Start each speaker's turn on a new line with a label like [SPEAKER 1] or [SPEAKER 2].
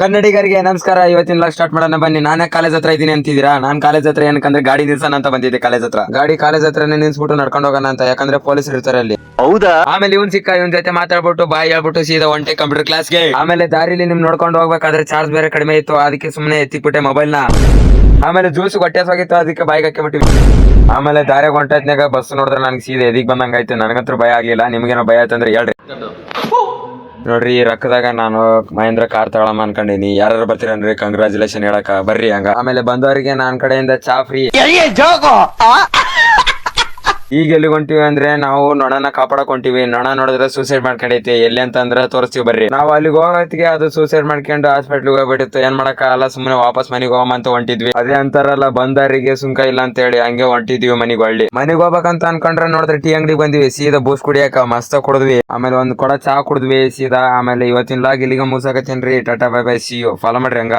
[SPEAKER 1] ಕನ್ನಡಿಗರಿಗೆ ನಮಸ್ಕಾರ. ಇವತ್ತಿನ ಲಾಗ್ ಸ್ಟಾರ್ಟ್ ಮಾಡೋಣ ಬನ್ನಿ. ನಾನೇ ಕಾಲೇಜ್ ಹತ್ರ ಇದೀನಿ ಅಂತಿದ್ದೀರಾ? ನಾನ್ ಕಾಲೇಜ್ ಹತ್ರ ಏನಕ್ಕಂದ್ರೆ ಗಾಡಿ ನಿಲ್ಸೋಣ ಅಂತ ಬಂದಿದ್ದೆ. ಕಾಲೇಜ್ ಹತ್ರನೇ ನಿಲ್ಸ್ಬಿಟ್ಟು ನಡ್ಕೊಂಡು ಹೋಗೋಣ ಅಂತ, ಯಾಕಂದ್ರೆ ಪೊಲೀಸರು ಇರ್ತಾರೆ ಅಲ್ಲಿ.
[SPEAKER 2] ಹೌದಾ?
[SPEAKER 1] ಆಮೇಲೆ ಇವ್ನ್ ಸಿಕ್ಕ, ಇವನ್ ಜೊತೆ ಮಾತಾಡ್ಬಿಟ್ಟು ಬಾಯ್ ಹೇಳ್ಬಿಟ್ಟು ಸೀದಾ ಒಂಟೆ ಕಂಪ್ಯೂಟರ್ ಕ್ಲಾಸ್ಗೆ. ಆಮೇಲೆ ದಾರಿಲಿ ನಿಮ್ ನೋಡ್ಕೊಂಡು ಹೋಗ್ಬೇಕಾದ್ರೆ ಚಾರ್ಜ್ ಬೇರೆ ಕಡಿಮೆ ಇತ್ತು, ಅದಕ್ಕೆ ಸುಮ್ನೆ ಎತ್ತಿಕ್ಬಿಟ್ಟೆ ಮೊಬೈಲ್ ನ. ಆಮೇಲೆ ಜ್ಯೂಸ್ ಹೊಟ್ಟೆಸೋಗಿತ್ತು, ಅದಕ್ಕೆ ಬಾಯಿಗೆ ಹಾಕಿಬಿಟ್ಟಿವಿ. ಆಮೇಲೆ ದಾರ್ಯಾಗ ಹೊಂಟದ್ನಾಗ ಬಸ್ ನೋಡಿದ್ರೆ ನನ್ಗೆ ಸೀದಾ ಎದಿಗ್ ಬಂದಂಗಾಯ್ತು. ನನಗಂತೂ ಭಯ ಆಗ್ಲಿಲ್ಲ. ನಿಮ್ಗೇನೋ ಭಯ ಆಯ್ತಂದ್ರೆ ಹೇಳ್ರಿ. ನೋಡ್ರಿ, ಈ ರೊಕ್ಕದಾಗ ನಾನು ಮಹೇಂದ್ರ ಕಾರ್ ತಗೊಳಮ್ಮ ಅನ್ಕೊಂಡಿನಿ. ಯಾರು ಬರ್ತೀರನ್ರಿ ಕಂಗ್ರಾಚುಲೇಷನ್ ಹೇಳಕ, ಬರ್ರಿ ಹಂಗ. ಆಮೇಲೆ ಬಂದವರಿಗೆ ನಾನ್ ಕಡೆಯಿಂದ ಚಾ ಫ್ರೀ. ಈಗ ಎಲ್ಲಿ ಹೊಂಟಿವಿ ಅಂದ್ರೆ ನಾವು ನೊಣನ ಕಾಪಾಡಕ್ ಹೊಂಟಿವಿ. ನೊಣ ನೋಡಿದ್ರೆ ಸೂಸೈಡ್ ಮಾಡ್ಕೊಂಡೈತಿ. ಎಲ್ಲಿ ಅಂತ ಅಂದ್ರೆ ತೋರಿಸ್ತೀವಿ ಬರ್ರಿ. ನಾವು ಅಲ್ಲಿಗೆ ಹೋಗೋತ್ತಿಗೆ ಅದು ಸೂಸೈಡ್ ಮಾಡ್ಕೊಂಡು ಹಾಸ್ಪಿಟ್ಲಿಗೆ ಹೋಗ್ಬಿಟ್ಟಿತ್ತು. ಏನ್ ಮಾಡಕ್ಕಾಗಲ್ಲ, ಸುಮ್ನೆ ವಾಪಸ್ ಮನೆಗೆ ಹೋಗಮ್ಮ ಹೊಂಟಿದ್ವಿ. ಅದೇ ಅಂತಾರಲ್ಲ, ಬಂದವರಿಗೆ ಸುಂಕ ಇಲ್ಲ ಅಂತ ಹೇಳಿ ಹಂಗೆ ಹೊಂಟಿದ್ವಿ ಮನೆಗೆ ಹೋಗ್ಬೇಕಂತ ಅನ್ಕೊಂಡ್ರೆ ನೋಡಿದ್ರೆ ಟೀ ಅಂಗಡಿಗೆ ಬಂದಿವಿ. ಸೀದಾ ಬೂಸ್ ಕುಡಿಯಕ ಮಸ್ತ್ ಕುಡಿದ್ವಿ. ಆಮೇಲೆ ಒಂದ್ ಕೊಡ ಚಾ ಕುಡಿದ್ವಿ ಸೀದಾ. ಆಮೇಲೆ ಇವತ್ತಿನ ಲಾಗ್ ಇಲ್ಲಿಗೆ ಮುಗಿಸಾಕತ್ತೇನ್ರಿ. Tata bye bye, see you. Follow ಮಾಡ್ರಿ ಹಂಗ.